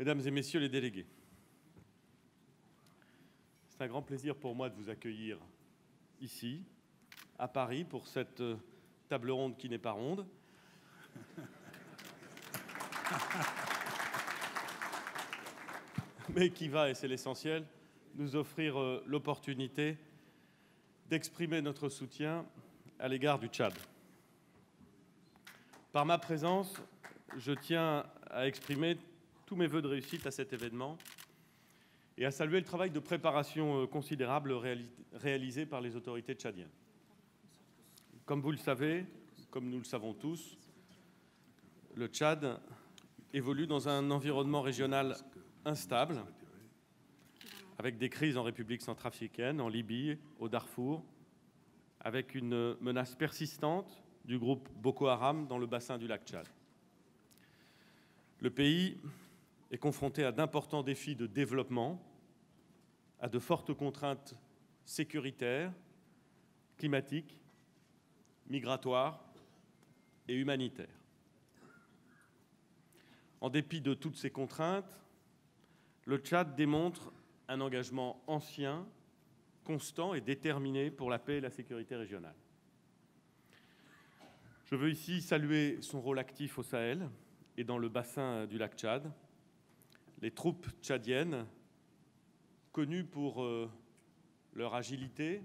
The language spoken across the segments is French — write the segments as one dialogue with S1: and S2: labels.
S1: Mesdames et Messieurs les délégués, c'est un grand plaisir pour moi de vous accueillir ici, à Paris, pour cette table ronde qui n'est pas ronde. Mais qui va, et c'est l'essentiel, nous offrir l'opportunité d'exprimer notre soutien à l'égard du Tchad. Par ma présence, je tiens à exprimer tous mes vœux de réussite à cet événement et à saluer le travail de préparation considérable réalisé par les autorités tchadiennes. Comme vous le savez, comme nous le savons tous, le Tchad évolue dans un environnement régional instable, avec des crises en République centrafricaine, en Libye, au Darfour, avec une menace persistante du groupe Boko Haram dans le bassin du lac Tchad. Le pays est confronté à d'importants défis de développement, à de fortes contraintes sécuritaires, climatiques, migratoires et humanitaires. En dépit de toutes ces contraintes, le Tchad démontre un engagement ancien, constant et déterminé pour la paix et la sécurité régionale. Je veux ici saluer son rôle actif au Sahel et dans le bassin du lac Tchad. Les troupes tchadiennes, connues pour leur agilité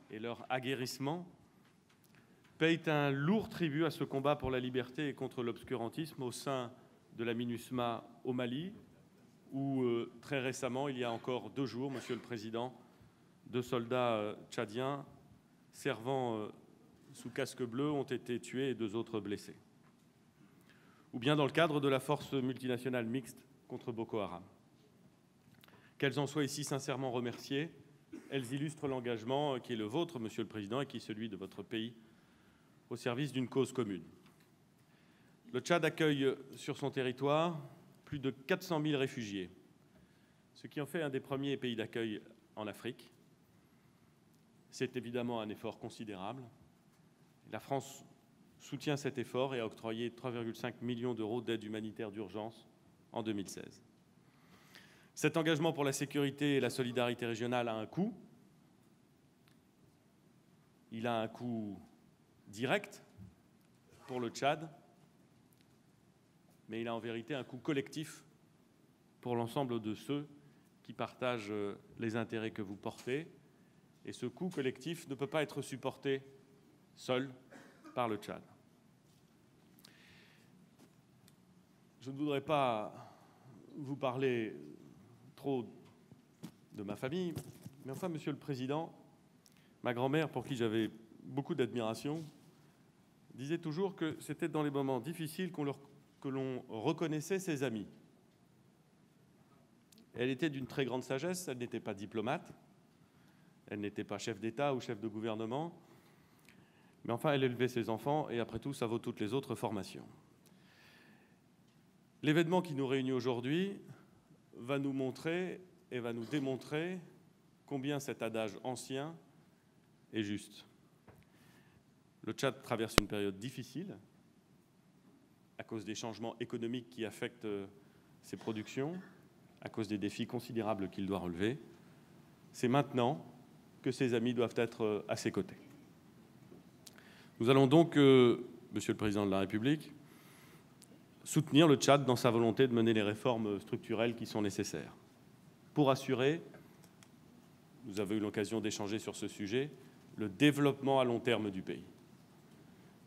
S1: et leur aguerrissement, payent un lourd tribut à ce combat pour la liberté et contre l'obscurantisme au sein de la MINUSMA au Mali, où très récemment, il y a encore 2 jours, Monsieur le Président, 2 soldats tchadiens servant sous casque bleu ont été tués et 2 autres blessés. Ou bien dans le cadre de la force multinationale mixte contre Boko Haram. Qu'elles en soient ici sincèrement remerciées, elles illustrent l'engagement qui est le vôtre, Monsieur le Président, et qui est celui de votre pays, au service d'une cause commune. Le Tchad accueille sur son territoire plus de 400 000 réfugiés, ce qui en fait un des premiers pays d'accueil en Afrique. C'est évidemment un effort considérable. La France soutient cet effort et a octroyé 3,5 millions d'euros d'aide humanitaire d'urgence en 2016. Cet engagement pour la sécurité et la solidarité régionale a un coût. Il a un coût direct pour le Tchad, mais il a en vérité un coût collectif pour l'ensemble de ceux qui partagent les intérêts que vous portez. Et ce coût collectif ne peut pas être supporté seul par le Tchad. Je ne voudrais pas vous parler trop de ma famille, mais enfin, Monsieur le Président, ma grand-mère, pour qui j'avais beaucoup d'admiration, disait toujours que c'était dans les moments difficiles que l'on reconnaissait ses amis. Elle était d'une très grande sagesse, elle n'était pas diplomate, elle n'était pas chef d'État ou chef de gouvernement, mais enfin, elle élevait ses enfants, et après tout, ça vaut toutes les autres formations. L'événement qui nous réunit aujourd'hui va nous montrer et va nous démontrer combien cet adage ancien est juste. Le Tchad traverse une période difficile à cause des changements économiques qui affectent ses productions, à cause des défis considérables qu'il doit relever. C'est maintenant que ses amis doivent être à ses côtés. Nous allons donc, Monsieur le Président de la République, soutenir le Tchad dans sa volonté de mener les réformes structurelles qui sont nécessaires pour assurer, nous avons eu l'occasion d'échanger sur ce sujet, le développement à long terme du pays.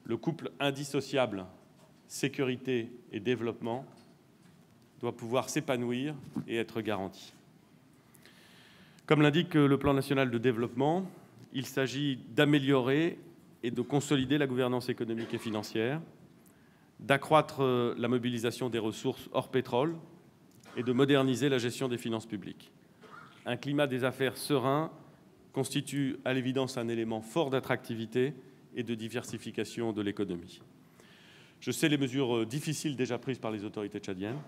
S1: Le couple indissociable sécurité et développement doit pouvoir s'épanouir et être garanti. Comme l'indique le plan national de développement, il s'agit d'améliorer et de consolider la gouvernance économique et financière, d'accroître la mobilisation des ressources hors pétrole et de moderniser la gestion des finances publiques. Un climat des affaires serein constitue à l'évidence un élément fort d'attractivité et de diversification de l'économie. Je sais les mesures difficiles déjà prises par les autorités tchadiennes.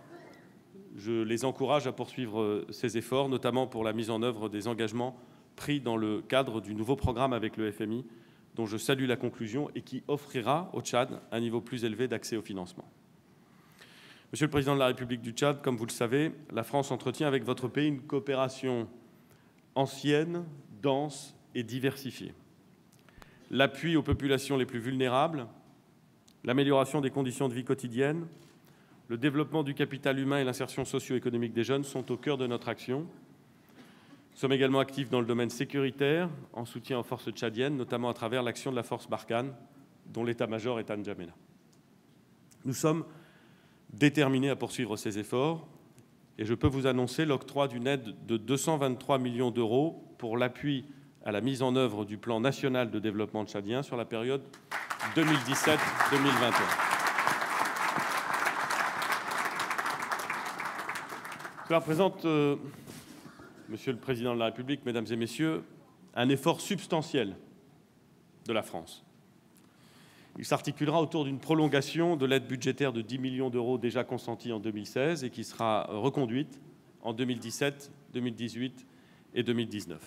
S1: Je les encourage à poursuivre ces efforts, notamment pour la mise en œuvre des engagements pris dans le cadre du nouveau programme avec le FMI, dont je salue la conclusion et qui offrira au Tchad un niveau plus élevé d'accès au financement. Monsieur le Président de la République du Tchad, comme vous le savez, la France entretient avec votre pays une coopération ancienne, dense et diversifiée. L'appui aux populations les plus vulnérables, l'amélioration des conditions de vie quotidiennes, le développement du capital humain et l'insertion socio-économique des jeunes sont au cœur de notre action. Nous sommes également actifs dans le domaine sécuritaire, en soutien aux forces tchadiennes, notamment à travers l'action de la force Barkhane, dont l'état-major est à N'Djamena. Nous sommes déterminés à poursuivre ces efforts et je peux vous annoncer l'octroi d'une aide de 223 millions d'euros pour l'appui à la mise en œuvre du plan national de développement tchadien sur la période 2017-2021. Cela représente, Monsieur le Président de la République, Mesdames et Messieurs, un effort substantiel de la France. Il s'articulera autour d'une prolongation de l'aide budgétaire de 10 millions d'euros déjà consentie en 2016 et qui sera reconduite en 2017, 2018 et 2019.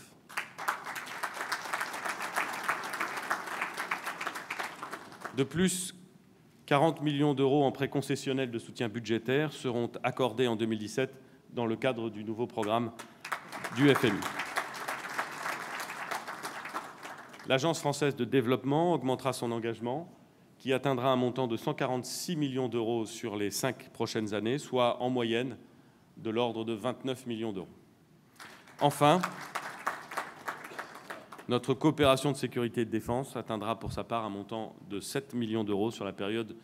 S1: De plus, 40 millions d'euros en prêts concessionnels de soutien budgétaire seront accordés en 2017 dans le cadre du nouveau programme du FMI. L'Agence française de développement augmentera son engagement, qui atteindra un montant de 146 millions d'euros sur les 5 prochaines années, soit en moyenne de l'ordre de 29 millions d'euros. Enfin, notre coopération de sécurité et de défense atteindra pour sa part un montant de 7 millions d'euros sur la période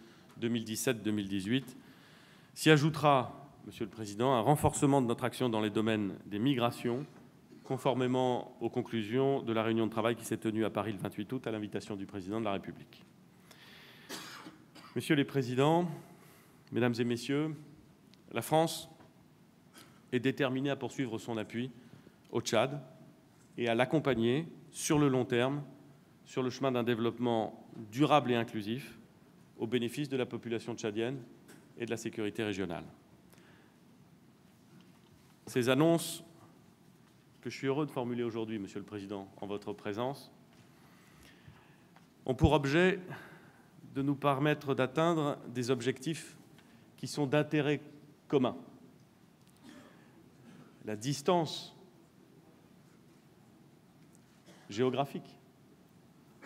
S1: 2017-2018. S'y ajoutera, Monsieur le Président, un renforcement de notre action dans les domaines des migrations, conformément aux conclusions de la réunion de travail qui s'est tenue à Paris le 28 août à l'invitation du Président de la République. Messieurs les Présidents, Mesdames et Messieurs, la France est déterminée à poursuivre son appui au Tchad et à l'accompagner sur le long terme sur le chemin d'un développement durable et inclusif au bénéfice de la population tchadienne et de la sécurité régionale. Ces annonces que je suis heureux de formuler aujourd'hui, Monsieur le Président, en votre présence, ont pour objet de nous permettre d'atteindre des objectifs qui sont d'intérêt commun. La distance géographique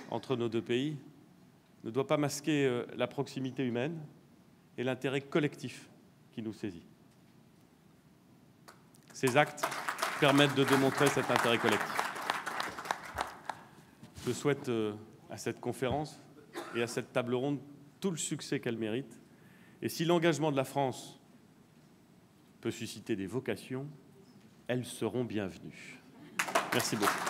S1: entre nos deux pays ne doit pas masquer la proximité humaine et l'intérêt collectif qui nous saisit. Ces actes permettent de démontrer cet intérêt collectif. Je souhaite à cette conférence et à cette table ronde tout le succès qu'elle mérite. Et si l'engagement de la France peut susciter des vocations, elles seront bienvenues. Merci beaucoup.